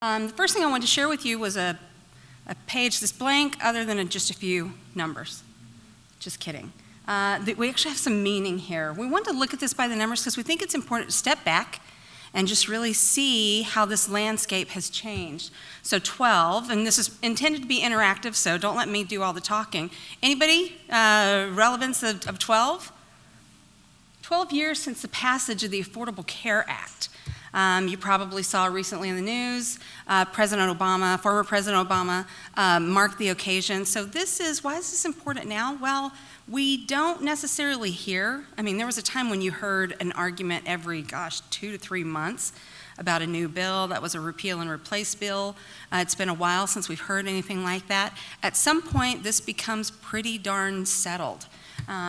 The first thing I wanted to share with you was a page that's blank other than just a few numbers. Just kidding. We actually have some meaning here. We want to look at this by the numbers because we think it's important to step back and just really see how this landscape has changed. So 12, and this is intended to be interactive, so don't let me do all the talking. Anybody relevance of 12? 12 years since the passage of the Affordable Care Act. You probably saw recently in the news, former President Obama, marked the occasion. So why is this important now? Well, we don't necessarily hear, there was a time when you heard an argument every, 2 to 3 months about a new bill that was a repeal and replace bill. It's been a while since we've heard anything like that. At some point, this becomes pretty darn settled.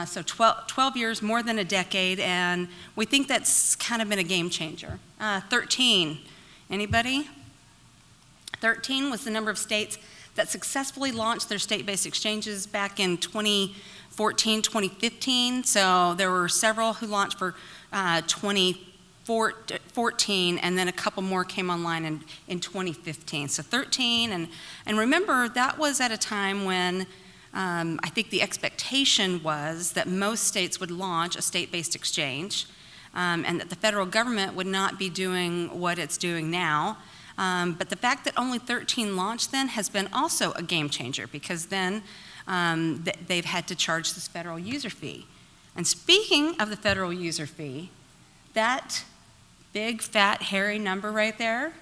So 12 years, more than a decade, and we think that's kind of been a game changer. 13, anybody? 13 was the number of states that successfully launched their state-based exchanges back in 2014, 2015. So there were several who launched for 2014, and then a couple more came online in 2015. So 13, and remember, that was at a time when I think the expectation was that most states would launch a state-based exchange, and that the federal government would not be doing what it's doing now. But the fact that only 13 launched then has been also a game changer, because then they've had to charge this federal user fee. And speaking of the federal user fee, that big, fat, hairy number right there,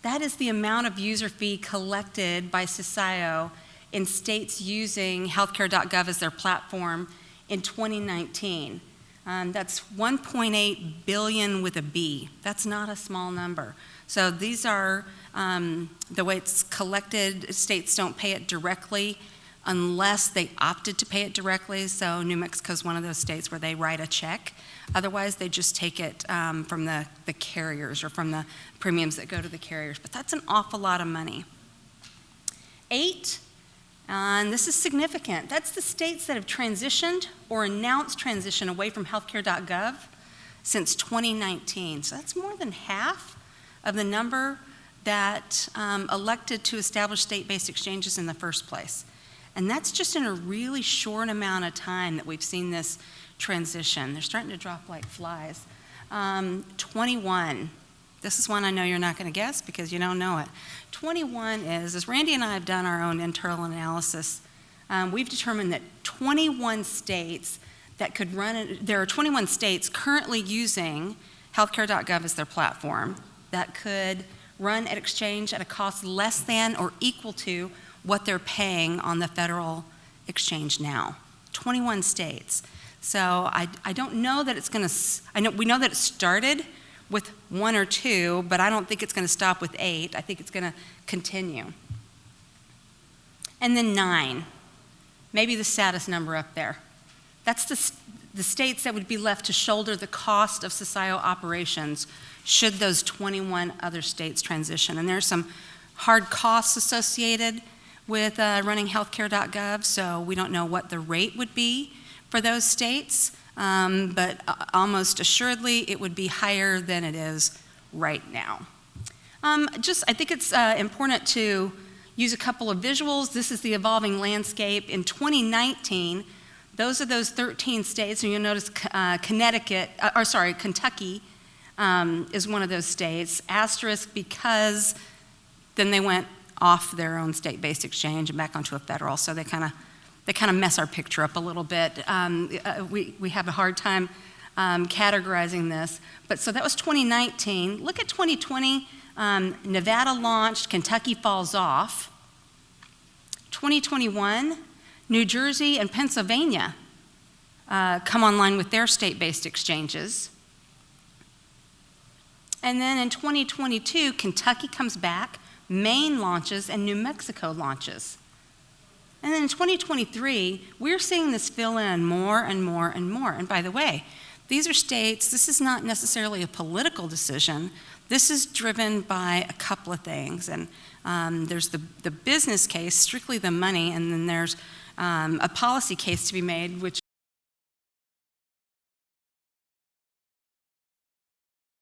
that is the amount of user fee collected by CISIO in states using healthcare.gov as their platform in 2019. That's 1.8 billion with a B. That's not a small number. So these are the way it's collected. States don't pay it directly unless they opted to pay it directly. So New Mexico is one of those states where they write a check. Otherwise, they just take it from the carriers or from the premiums that go to the carriers. But that's an awful lot of money. 8. And this is significant. That's the states that have transitioned or announced transition away from healthcare.gov since 2019. So that's more than half of the number that elected to establish state-based exchanges in the first place. And that's just in a really short amount of time that we've seen this transition. They're starting to drop like flies. 21. This is one I know you're not going to guess because you don't know it. 21 is, as Randy and I have done our own internal analysis, we've determined that 21 states that could run, there are 21 states currently using healthcare.gov as their platform that could run an exchange at a cost less than or equal to what they're paying on the federal exchange now. 21 states. So I don't know that it's going to, we know that it started with 1 or 2, but I don't think it's going to stop with 8. I think it's going to continue. And then 9, maybe the saddest number up there. That's the states that would be left to shoulder the cost of CISIO operations should those 21 other states transition. And there's some hard costs associated with running healthcare.gov, so we don't know what the rate would be for those states. But almost assuredly it would be higher than it is right now. I think it's important to use a couple of visuals. This is the evolving landscape. In 2019, those 13 states, and you'll notice Kentucky is one of those states, asterisk because then they went off their own state-based exchange and back onto a federal, so they kind of mess our picture up a little bit. We have a hard time categorizing this. But so that was 2019. Look at 2020. Nevada launched, Kentucky falls off. 2021, New Jersey and Pennsylvania come online with their state-based exchanges. And then in 2022, Kentucky comes back, Maine launches, and New Mexico launches. And then in 2023, we're seeing this fill in more and more and more. And by the way, these are states, this is not necessarily a political decision. This is driven by a couple of things. And there's the business case, strictly the money, and then there's a policy case to be made, which